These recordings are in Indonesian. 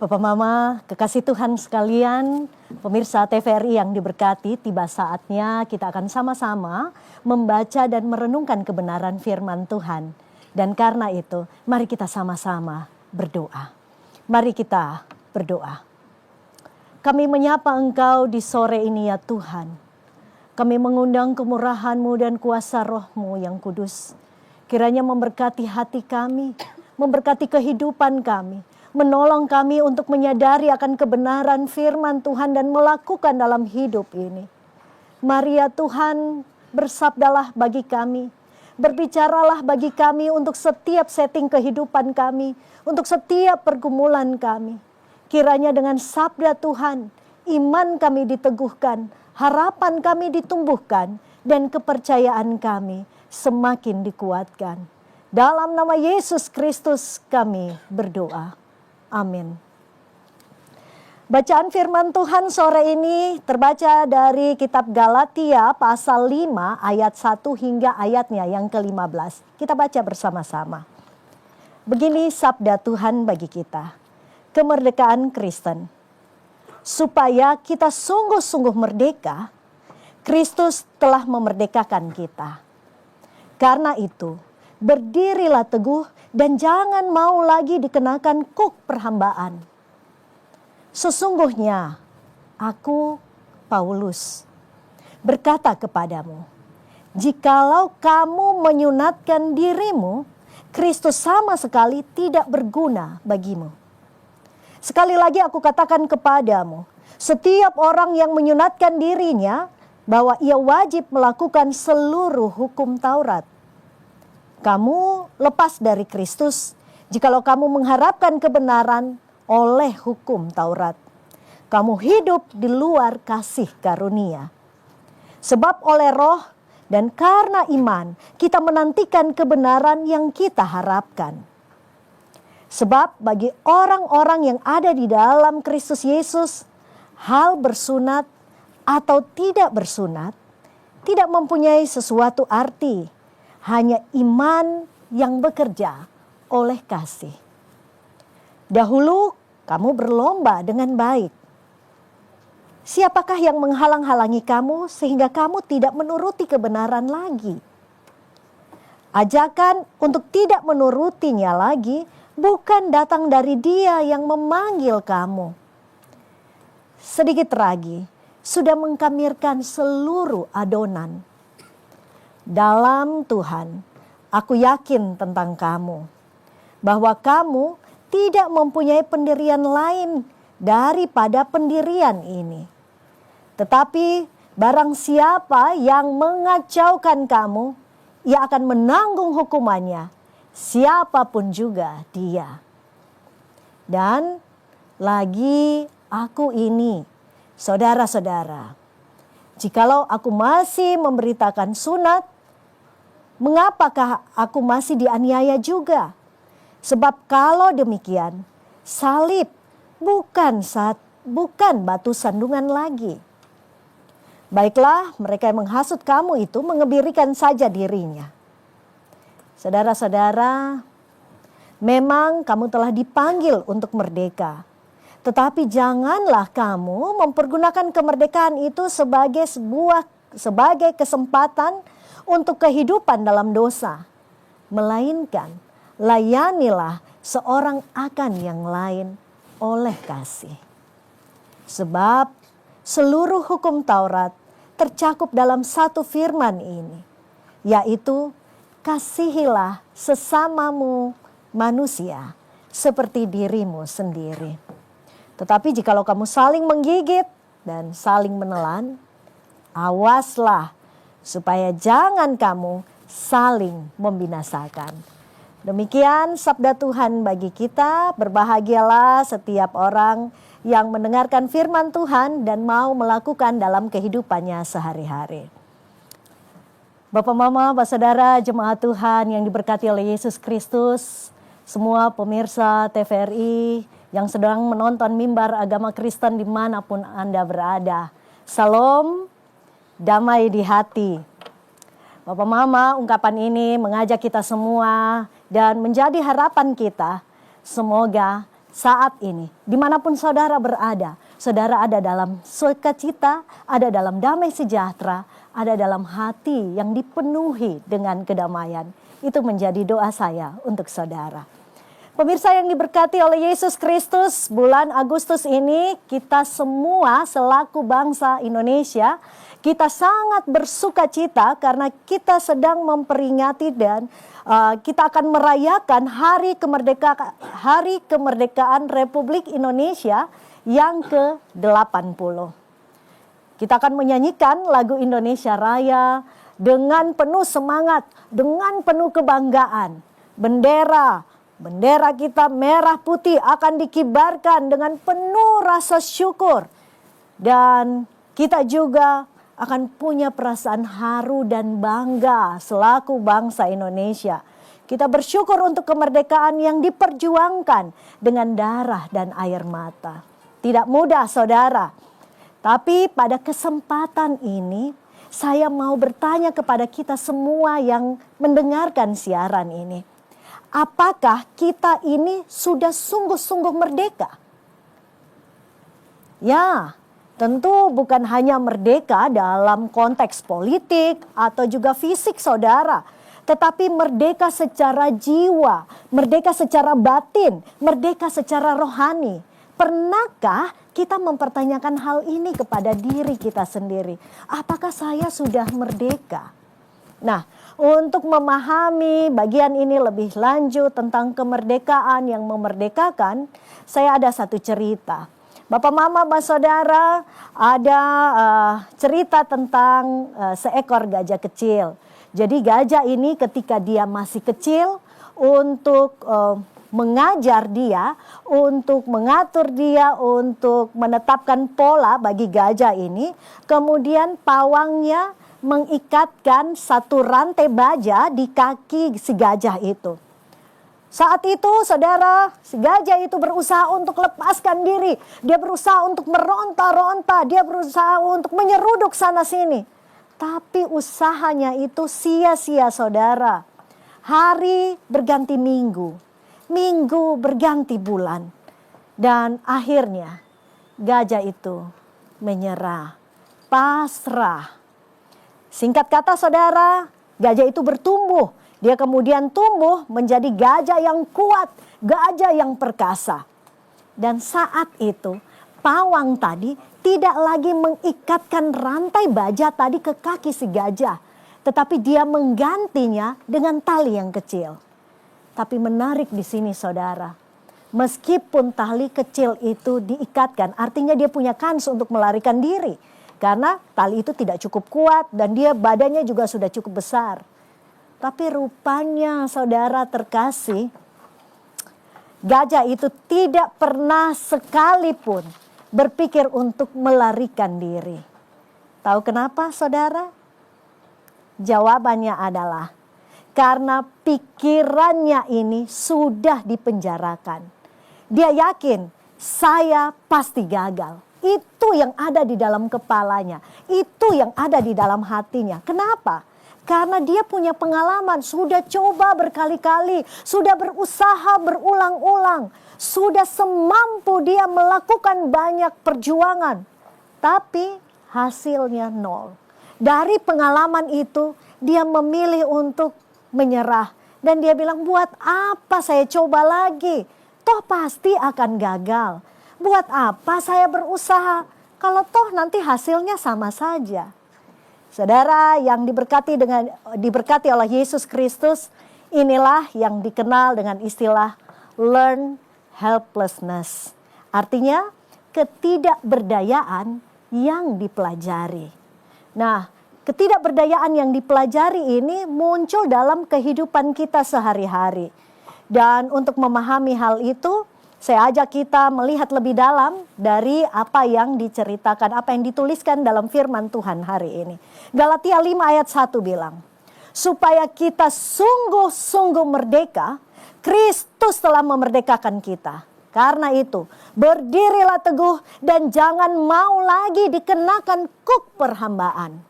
Bapak Mama, kekasih Tuhan sekalian, pemirsa TVRI yang diberkati, tiba saatnya kita akan sama-sama membaca dan merenungkan kebenaran firman Tuhan. Dan karena itu, mari kita sama-sama berdoa. Mari kita berdoa. Kami menyapa Engkau di sore ini ya Tuhan. Kami mengundang kemurahan-Mu dan kuasa Roh-Mu yang kudus. Kiranya memberkati hati kami, memberkati kehidupan kami, menolong kami untuk menyadari akan kebenaran firman Tuhan dan melakukan dalam hidup ini. Mari ya Tuhan, bersabdalah bagi kami, berbicaralah bagi kami untuk setiap setting kehidupan kami, untuk setiap pergumulan kami. Kiranya dengan sabda Tuhan, iman kami diteguhkan, harapan kami ditumbuhkan, dan kepercayaan kami semakin dikuatkan. Dalam nama Yesus Kristus kami berdoa. Amin. Bacaan firman Tuhan sore ini terbaca dari kitab Galatia pasal 5 ayat 1 hingga ayatnya yang ke-15. Kita baca bersama-sama. Begini sabda Tuhan bagi kita. Kemerdekaan Kristen. Supaya kita sungguh-sungguh merdeka, Kristus telah memerdekakan kita. Karena itu, berdirilah teguh dan jangan mau lagi dikenakan kuk perhambaan. Sesungguhnya aku, Paulus, berkata kepadamu, jikalau kamu menyunatkan dirimu, Kristus sama sekali tidak berguna bagimu. Sekali lagi aku katakan kepadamu, setiap orang yang menyunatkan dirinya, bahwa ia wajib melakukan seluruh hukum Taurat. Kamu lepas dari Kristus jikalau kamu mengharapkan kebenaran oleh hukum Taurat. Kamu hidup di luar kasih karunia. Sebab oleh Roh dan karena iman kita menantikan kebenaran yang kita harapkan. Sebab bagi orang-orang yang ada di dalam Kristus Yesus, hal bersunat atau tidak bersunat tidak mempunyai sesuatu arti. Hanya iman yang bekerja oleh kasih. Dahulu kamu berlomba dengan baik. Siapakah yang menghalang-halangi kamu sehingga kamu tidak menuruti kebenaran lagi? Ajakan untuk tidak menurutinya lagi bukan datang dari Dia yang memanggil kamu. Sedikit lagi sudah mengkamirkan seluruh adonan. Dalam Tuhan, aku yakin tentang kamu, bahwa kamu tidak mempunyai pendirian lain daripada pendirian ini. Tetapi barang siapa yang mengacaukan kamu, ia akan menanggung hukumannya, siapapun juga dia. Dan lagi aku ini, saudara-saudara, jikalau aku masih memberitakan sunat, mengapakah aku masih dianiaya juga? Sebab kalau demikian, salib bukan batu sandungan lagi. Baiklah, mereka yang menghasut kamu itu mengebirikan saja dirinya. Saudara-saudara, memang kamu telah dipanggil untuk merdeka. Tetapi janganlah kamu mempergunakan kemerdekaan itu sebagai kesempatan untuk kehidupan dalam dosa. Melainkan layanilah seorang akan yang lain oleh kasih. Sebab seluruh hukum Taurat tercakup dalam satu firman ini, yaitu kasihilah sesamamu manusia seperti dirimu sendiri. Tetapi jikalau kamu saling menggigit dan saling menelan, awaslah supaya jangan kamu saling membinasakan. Demikian sabda Tuhan bagi kita. Berbahagialah setiap orang yang mendengarkan firman Tuhan dan mau melakukan dalam kehidupannya sehari-hari. Bapak, Mama, Bapak, Saudara, jemaat Tuhan yang diberkati oleh Yesus Kristus, semua pemirsa TVRI yang sedang menonton mimbar agama Kristen dimanapun Anda berada. Salam, damai di hati. Bapak Mama, ungkapan ini mengajak kita semua dan menjadi harapan kita. Semoga saat ini, dimanapun saudara berada, saudara ada dalam sukacita, ada dalam damai sejahtera, ada dalam hati yang dipenuhi dengan kedamaian. Itu menjadi doa saya untuk saudara. Pemirsa yang diberkati oleh Yesus Kristus, bulan Agustus ini kita semua selaku bangsa Indonesia, kita sangat bersukacita karena kita sedang memperingati dan kita akan merayakan Hari Kemerdekaan Republik Indonesia yang ke-80. Kita akan menyanyikan lagu Indonesia Raya dengan penuh semangat, dengan penuh kebanggaan. Bendera kita merah putih akan dikibarkan dengan penuh rasa syukur. Dan kita juga akan punya perasaan haru dan bangga selaku bangsa Indonesia. Kita bersyukur untuk kemerdekaan yang diperjuangkan dengan darah dan air mata. Tidak mudah saudara. Tapi pada kesempatan ini saya mau bertanya kepada kita semua yang mendengarkan siaran ini. Apakah kita ini sudah sungguh-sungguh merdeka? Ya, tentu bukan hanya merdeka dalam konteks politik atau juga fisik saudara. Tetapi merdeka secara jiwa, merdeka secara batin, merdeka secara rohani. Pernahkah kita mempertanyakan hal ini kepada diri kita sendiri? Apakah saya sudah merdeka? Nah, untuk memahami bagian ini lebih lanjut tentang kemerdekaan yang memerdekakan, saya ada satu cerita. Bapak, mama, saudara, ada cerita tentang seekor gajah kecil. Jadi gajah ini ketika dia masih kecil, untuk mengajar dia, untuk mengatur dia, untuk menetapkan pola bagi gajah ini. Kemudian pawangnya mengikatkan satu rantai baja di kaki si gajah itu. Saat itu saudara, si gajah itu berusaha untuk lepaskan diri. Dia berusaha untuk meronta-ronta, dia berusaha untuk menyeruduk sana sini. Tapi usahanya itu sia-sia saudara. Hari berganti minggu, minggu berganti bulan. Dan akhirnya gajah itu menyerah, pasrah. Singkat kata saudara, gajah itu bertumbuh. Dia kemudian tumbuh menjadi gajah yang kuat, gajah yang perkasa. Dan saat itu pawang tadi tidak lagi mengikatkan rantai baja tadi ke kaki si gajah. Tetapi dia menggantinya dengan tali yang kecil. Tapi menarik di sini saudara. Meskipun tali kecil itu diikatkan, artinya dia punya kans untuk melarikan diri. Karena tali itu tidak cukup kuat dan dia badannya juga sudah cukup besar. Tapi rupanya saudara terkasih, gajah itu tidak pernah sekalipun berpikir untuk melarikan diri. Tahu kenapa saudara? Jawabannya adalah karena pikirannya ini sudah dipenjarakan. Dia yakin saya pasti gagal. Itu yang ada di dalam kepalanya. Itu yang ada di dalam hatinya. Kenapa? Karena dia punya pengalaman, sudah coba berkali-kali, sudah berusaha berulang-ulang, sudah semampu dia melakukan banyak perjuangan, tapi hasilnya nol. Dari pengalaman itu, dia memilih untuk menyerah. Dan dia bilang, buat apa saya coba lagi? Toh pasti akan gagal. Buat apa saya berusaha? Kalau toh nanti hasilnya sama saja. Saudara yang diberkati oleh Yesus Kristus, inilah yang dikenal dengan istilah learn helplessness. Artinya ketidakberdayaan yang dipelajari. Nah, ketidakberdayaan yang dipelajari ini muncul dalam kehidupan kita sehari-hari. Dan untuk memahami hal itu, saya ajak kita melihat lebih dalam dari apa yang diceritakan, apa yang dituliskan dalam firman Tuhan hari ini. Galatia 5 ayat 1 bilang, supaya kita sungguh-sungguh merdeka, Kristus telah memerdekakan kita. Karena itu, berdirilah teguh dan jangan mau lagi dikenakan kuk perhambaan.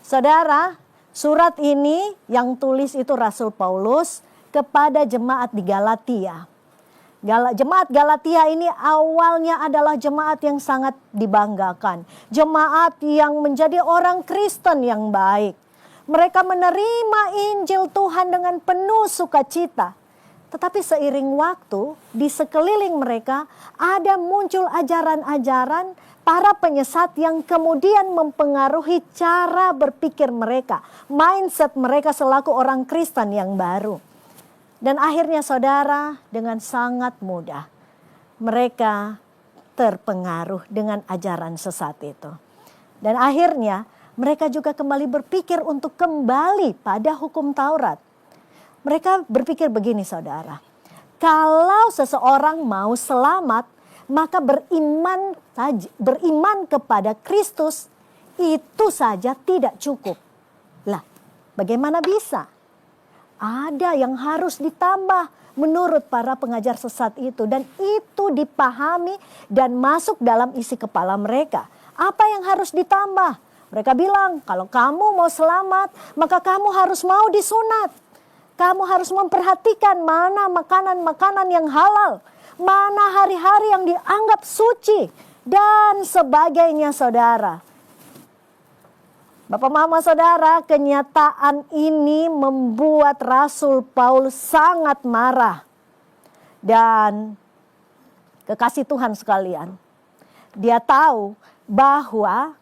Saudara, surat ini yang tulis itu Rasul Paulus kepada jemaat di Galatia. Jemaat Galatia ini awalnya adalah jemaat yang sangat dibanggakan. Jemaat yang menjadi orang Kristen yang baik. Mereka menerima Injil Tuhan dengan penuh sukacita. Tetapi seiring waktu di sekeliling mereka ada muncul ajaran-ajaran para penyesat yang kemudian mempengaruhi cara berpikir mereka. Mindset mereka selaku orang Kristen yang baru. Dan akhirnya saudara, dengan sangat mudah mereka terpengaruh dengan ajaran sesat itu. Dan akhirnya mereka juga kembali berpikir untuk kembali pada hukum Taurat. Mereka berpikir begini saudara, kalau seseorang mau selamat, maka beriman kepada Kristus itu saja tidak cukup. Lah, bagaimana bisa? Ada yang harus ditambah menurut para pengajar sesat itu. Dan itu dipahami dan masuk dalam isi kepala mereka. Apa yang harus ditambah? Mereka bilang, kalau kamu mau selamat, maka kamu harus mau disunat. Kamu harus memperhatikan mana makanan-makanan yang halal. Mana hari-hari yang dianggap suci. Dan sebagainya saudara. Bapak mama saudara, kenyataan ini membuat Rasul Paulus sangat marah. Dan kekasih Tuhan sekalian, dia tahu bahwa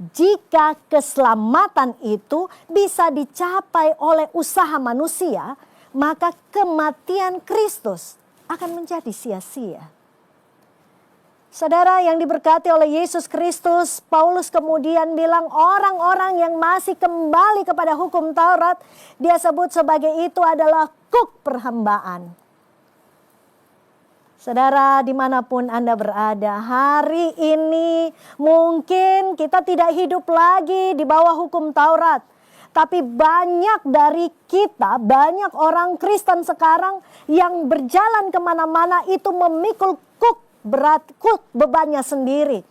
jika keselamatan itu bisa dicapai oleh usaha manusia, maka kematian Kristus akan menjadi sia-sia. Saudara yang diberkati oleh Yesus Kristus, Paulus kemudian bilang orang-orang yang masih kembali kepada hukum Taurat, dia sebut sebagai itu adalah kuk perhambaan. Saudara dimanapun Anda berada, hari ini mungkin kita tidak hidup lagi di bawah hukum Taurat. Tapi banyak dari kita, banyak orang Kristen sekarang yang berjalan kemana-mana itu memikul kuk bebannya sendiri.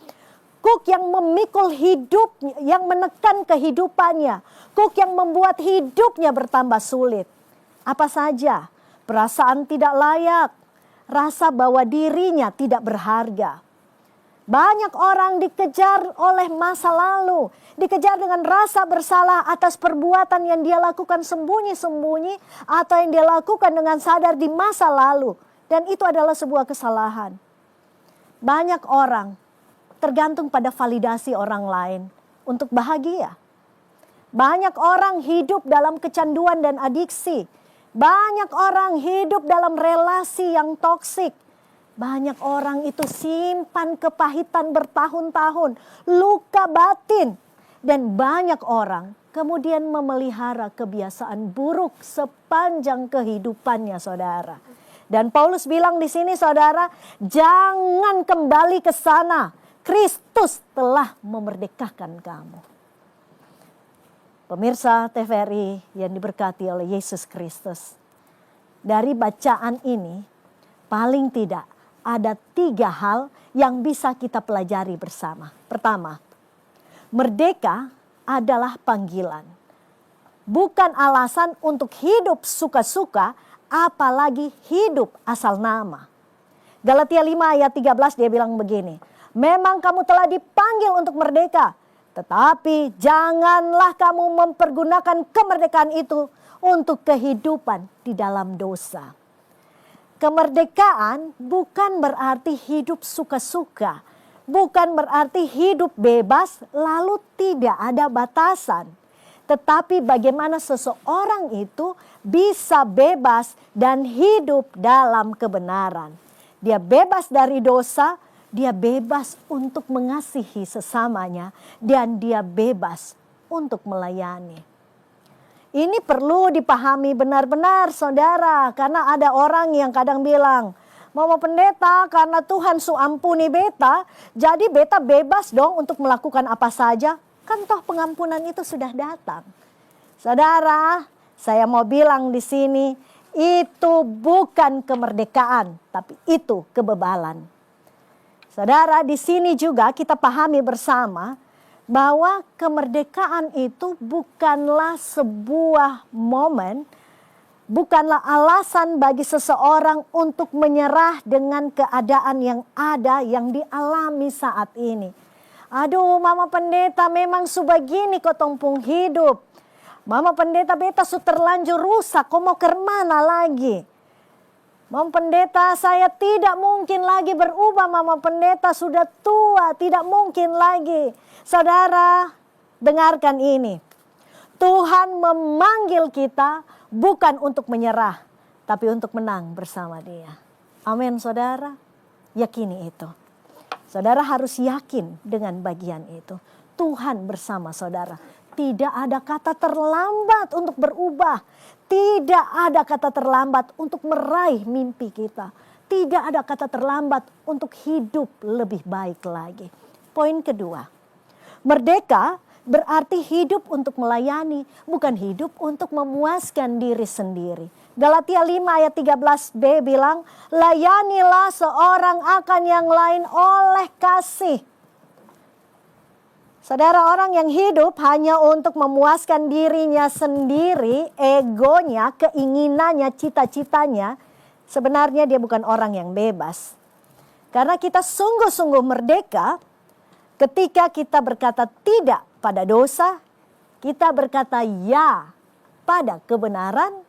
Kuk yang memikul hidup, yang menekan kehidupannya. Kuk yang membuat hidupnya bertambah sulit. Apa saja? Perasaan tidak layak. Rasa bahwa dirinya tidak berharga. Banyak orang dikejar oleh masa lalu. Dikejar dengan rasa bersalah atas perbuatan yang dia lakukan sembunyi-sembunyi. Atau yang dia lakukan dengan sadar di masa lalu. Dan itu adalah sebuah kesalahan. Banyak orang tergantung pada validasi orang lain untuk bahagia. Banyak orang hidup dalam kecanduan dan adiksi. Banyak orang hidup dalam relasi yang toksik. Banyak orang itu simpan kepahitan bertahun-tahun, luka batin. Dan banyak orang kemudian memelihara kebiasaan buruk sepanjang kehidupannya saudara. Dan Paulus bilang di sini saudara, jangan kembali ke sana. Kristus telah memerdekakan kamu. Pemirsa TVRI yang diberkati oleh Yesus Kristus. Dari bacaan ini, paling tidak ada 3 hal yang bisa kita pelajari bersama. Pertama, merdeka adalah panggilan. Bukan alasan untuk hidup suka-suka, apalagi hidup asal nama. Galatia 5 ayat 13 dia bilang begini. Memang kamu telah dipanggil untuk merdeka. Tetapi janganlah kamu mempergunakan kemerdekaan itu untuk kehidupan di dalam dosa. Kemerdekaan bukan berarti hidup suka-suka. Bukan berarti hidup bebas lalu tidak ada batasan. Tetapi bagaimana seseorang itu bisa bebas dan hidup dalam kebenaran. Dia bebas dari dosa, dia bebas untuk mengasihi sesamanya, dan dia bebas untuk melayani. Ini perlu dipahami benar-benar saudara, karena ada orang yang kadang bilang, Mama pendeta karena Tuhan su ampuni beta, jadi beta bebas dong untuk melakukan apa saja. Kan toh pengampunan itu sudah datang. Saudara, saya mau bilang di sini, itu bukan kemerdekaan, tapi itu kebebalan. Saudara, di sini juga kita pahami bersama bahwa kemerdekaan itu bukanlah sebuah momen bukanlah alasan bagi seseorang untuk menyerah dengan keadaan yang ada, yang dialami saat ini. Aduh, Mama Pendeta memang subagini kok tompung hidup. Mama Pendeta beta su terlanjur rusak, kok mau ke mana lagi? Mama Pendeta, saya tidak mungkin lagi berubah. Mama Pendeta sudah tua, tidak mungkin lagi. Saudara, dengarkan ini. Tuhan memanggil kita bukan untuk menyerah, tapi untuk menang bersama Dia. Amin, saudara. Yakini itu. Saudara harus yakin dengan bagian itu. Tuhan bersama saudara. Tidak ada kata terlambat untuk berubah. Tidak ada kata terlambat untuk meraih mimpi kita. Tidak ada kata terlambat untuk hidup lebih baik lagi. Poin kedua, merdeka berarti hidup untuk melayani, bukan hidup untuk memuaskan diri sendiri. Galatia 5 ayat 13b bilang, layanilah seorang akan yang lain oleh kasih. Saudara, orang yang hidup hanya untuk memuaskan dirinya sendiri, egonya, keinginannya, cita-citanya, sebenarnya dia bukan orang yang bebas. Karena kita sungguh-sungguh merdeka ketika kita berkata tidak pada dosa, kita berkata ya pada kebenaran,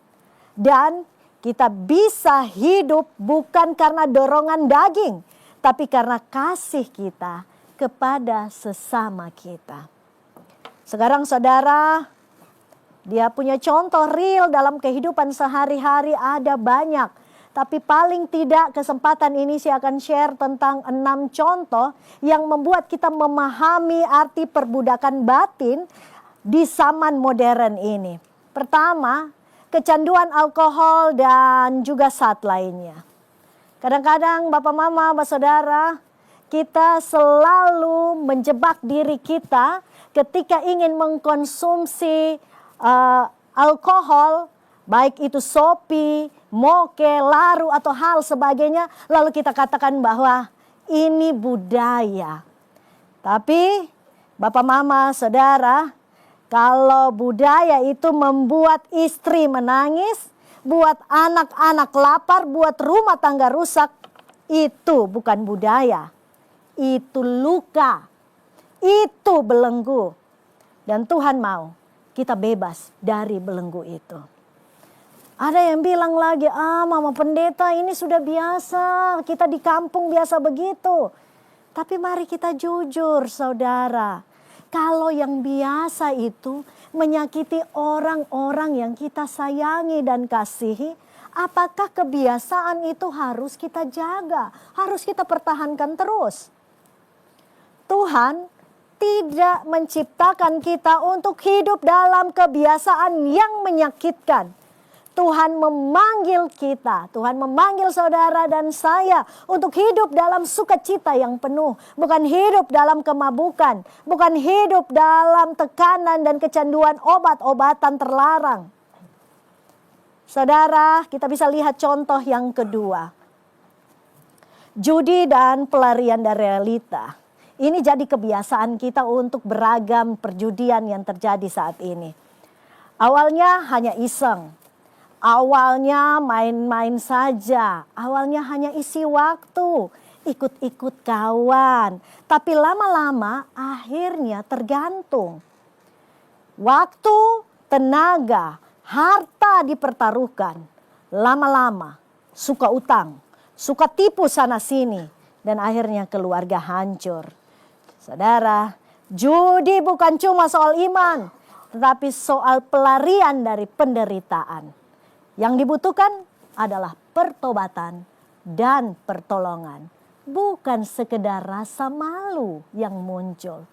dan kita bisa hidup bukan karena dorongan daging, tapi karena kasih kita kepada sesama kita. Sekarang saudara, dia punya contoh real dalam kehidupan sehari-hari ada banyak. Tapi paling tidak kesempatan ini saya akan share tentang 6 contoh yang membuat kita memahami arti perbudakan batin di zaman modern ini. Pertama, kecanduan alkohol dan juga zat lainnya. Kadang-kadang Bapak Mama, Bapak Saudara, kita selalu menjebak diri kita ketika ingin mengkonsumsi alkohol, baik itu sopi, moke, laru atau hal sebagainya, lalu kita katakan bahwa ini budaya. Tapi Bapak Mama, Saudara, kalau budaya itu membuat istri menangis, buat anak-anak lapar, buat rumah tangga rusak, itu bukan budaya. Itu luka, itu belenggu. Dan Tuhan mau kita bebas dari belenggu itu. Ada yang bilang lagi, Mama Pendeta ini sudah biasa, kita di kampung biasa begitu. Tapi mari kita jujur saudara, kalau yang biasa itu menyakiti orang-orang yang kita sayangi dan kasihi, apakah kebiasaan itu harus kita jaga, harus kita pertahankan terus? Tuhan tidak menciptakan kita untuk hidup dalam kebiasaan yang menyakitkan. Tuhan memanggil kita, Tuhan memanggil saudara dan saya untuk hidup dalam sukacita yang penuh. Bukan hidup dalam kemabukan, bukan hidup dalam tekanan dan kecanduan obat-obatan terlarang. Saudara, kita bisa lihat contoh yang kedua. Judi dan pelarian dari realita. Ini jadi kebiasaan kita untuk beragam perjudian yang terjadi saat ini. Awalnya hanya iseng. Awalnya main-main saja. Awalnya hanya isi waktu. Ikut-ikut kawan. Tapi lama-lama akhirnya tergantung. Waktu, tenaga, harta dipertaruhkan. Lama-lama suka utang. Suka tipu sana sini. Dan akhirnya keluarga hancur. Saudara, judi bukan cuma soal iman, tetapi soal pelarian dari penderitaan. Yang dibutuhkan adalah pertobatan dan pertolongan. Bukan sekedar rasa malu yang muncul.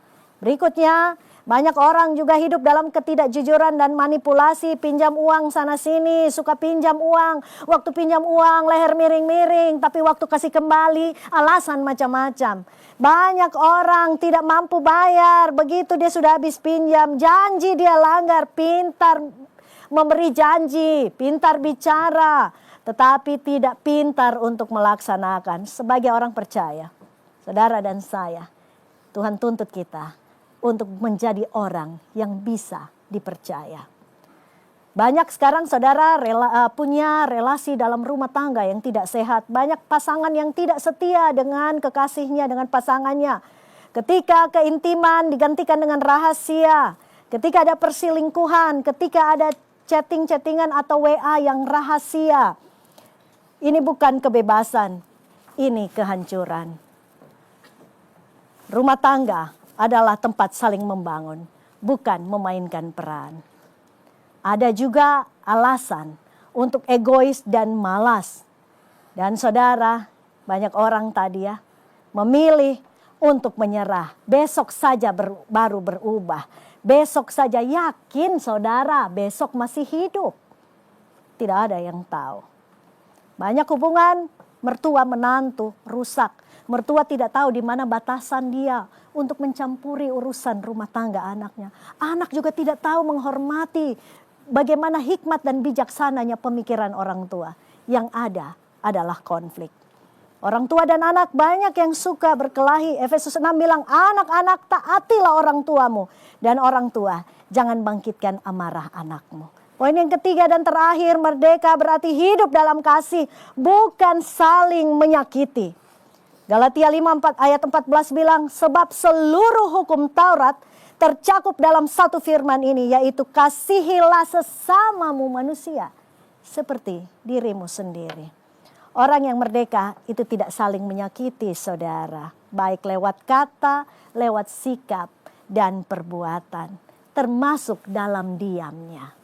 Berikutnya, banyak orang juga hidup dalam ketidakjujuran dan manipulasi, pinjam uang sana sini, suka pinjam uang. Waktu pinjam uang leher miring-miring, tapi waktu kasih kembali alasan macam-macam. Banyak orang tidak mampu bayar, begitu dia sudah habis pinjam, janji dia langgar, pintar memberi janji, pintar bicara, tetapi tidak pintar untuk melaksanakan. Sebagai orang percaya, saudara dan saya, Tuhan tuntut kita untuk menjadi orang yang bisa dipercaya. Banyak sekarang saudara punya relasi dalam rumah tangga yang tidak sehat. Banyak pasangan yang tidak setia dengan kekasihnya, dengan pasangannya. Ketika keintiman digantikan dengan rahasia. Ketika ada perselingkuhan, ketika ada chatting-chattingan atau WA yang rahasia. Ini bukan kebebasan, ini kehancuran. Rumah tangga adalah tempat saling membangun, bukan memainkan peran. Ada juga alasan untuk egois dan malas. Dan saudara, banyak orang tadi ya memilih untuk menyerah. Besok saja baru berubah. Besok saja, yakin saudara besok masih hidup. Tidak ada yang tahu. Banyak hubungan mertua menantu rusak. Mertua tidak tahu di mana batasan dia untuk mencampuri urusan rumah tangga anaknya. Anak juga tidak tahu menghormati bagaimana hikmat dan bijaksananya pemikiran orang tua. Yang ada adalah konflik. Orang tua dan anak banyak yang suka berkelahi. Efesus 6 bilang, anak-anak taatilah orang tuamu. Dan orang tua, jangan bangkitkan amarah anakmu. Poin yang ketiga dan terakhir, merdeka berarti hidup dalam kasih, bukan saling menyakiti. Galatia 5 ayat 14 bilang, sebab seluruh hukum Taurat tercakup dalam satu firman ini, yaitu kasihilah sesamamu manusia seperti dirimu sendiri. Orang yang merdeka itu tidak saling menyakiti saudara, baik lewat kata, lewat sikap dan perbuatan, termasuk dalam diamnya.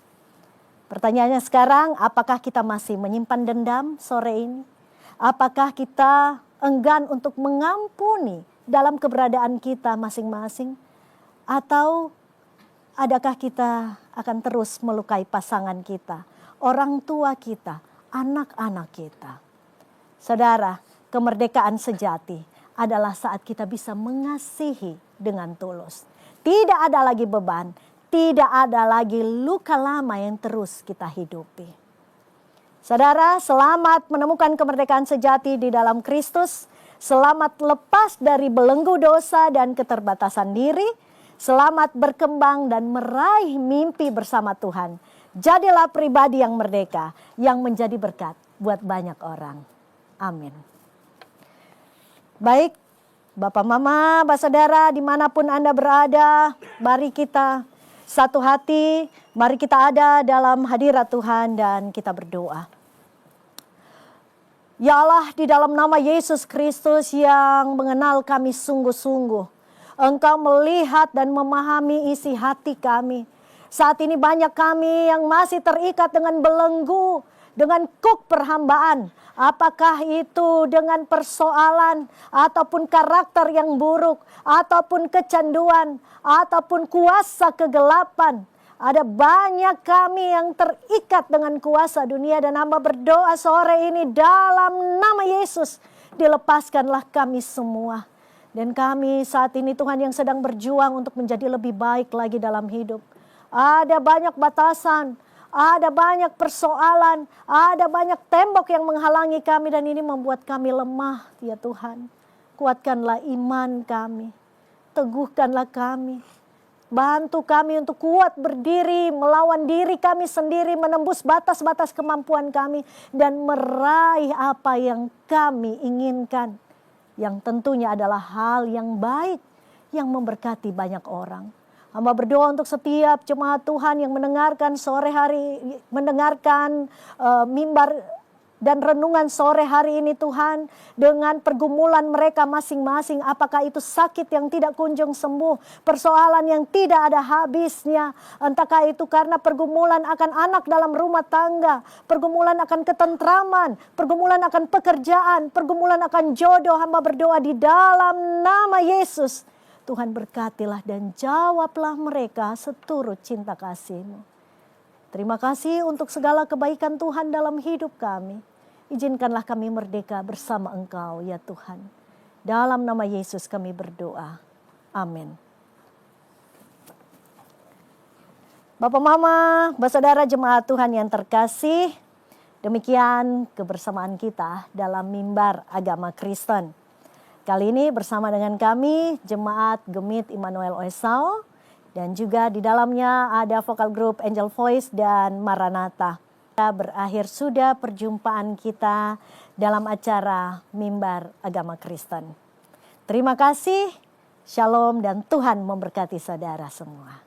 Pertanyaannya sekarang, apakah kita masih menyimpan dendam sore ini? Apakah kita enggan untuk mengampuni dalam keberadaan kita masing-masing? Atau adakah kita akan terus melukai pasangan kita, orang tua kita, anak-anak kita? Saudara, kemerdekaan sejati adalah saat kita bisa mengasihi dengan tulus. Tidak ada lagi beban, tidak ada lagi luka lama yang terus kita hidupi. Saudara, selamat menemukan kemerdekaan sejati di dalam Kristus. Selamat lepas dari belenggu dosa dan keterbatasan diri. Selamat berkembang dan meraih mimpi bersama Tuhan. Jadilah pribadi yang merdeka, yang menjadi berkat buat banyak orang. Amin. Baik, Bapak Mama, Bapak Saudara, dimanapun Anda berada, mari kita satu hati, mari kita ada dalam hadirat Tuhan dan kita berdoa. Ya Allah, di dalam nama Yesus Kristus yang mengenal kami sungguh-sungguh, Engkau melihat dan memahami isi hati kami. Saat ini banyak kami yang masih terikat dengan belenggu, dengan kuk perhambaan. Apakah itu dengan persoalan ataupun karakter yang buruk, ataupun kecanduan, ataupun kuasa kegelapan. Ada banyak kami yang terikat dengan kuasa dunia, dan hamba berdoa sore ini dalam nama Yesus, dilepaskanlah kami semua. Dan kami saat ini Tuhan yang sedang berjuang untuk menjadi lebih baik lagi dalam hidup. Ada banyak batasan, ada banyak persoalan, ada banyak tembok yang menghalangi kami, dan ini membuat kami lemah ya Tuhan. Kuatkanlah iman kami, teguhkanlah kami. Bantu kami untuk kuat berdiri, melawan diri kami sendiri, menembus batas-batas kemampuan kami, dan meraih apa yang kami inginkan. Yang tentunya adalah hal yang baik, yang memberkati banyak orang. Hamba berdoa untuk setiap jemaat Tuhan yang mendengarkan sore hari, mendengarkan mimbar dan renungan sore hari ini Tuhan, dengan pergumulan mereka masing-masing, apakah itu sakit yang tidak kunjung sembuh, persoalan yang tidak ada habisnya, entahkah itu karena pergumulan akan anak dalam rumah tangga, pergumulan akan ketentraman, pergumulan akan pekerjaan, pergumulan akan jodoh. Hamba berdoa di dalam nama Yesus, Tuhan berkatilah dan jawablah mereka seturut cinta kasih-Mu. Terima kasih untuk segala kebaikan Tuhan dalam hidup kami. Izinkanlah kami merdeka bersama Engkau ya Tuhan. Dalam nama Yesus kami berdoa. Amin. Bapak Mama, Bapak Saudara jemaat Tuhan yang terkasih, demikian kebersamaan kita dalam mimbar agama Kristen. Kali ini bersama dengan kami Jemaat Gemit Immanuel Oesau Dan juga di dalamnya ada vokal grup Angel Voice dan Maranatha. Berakhir sudah perjumpaan kita dalam acara Mimbar Agama Kristen. Terima kasih, shalom dan Tuhan memberkati saudara semua.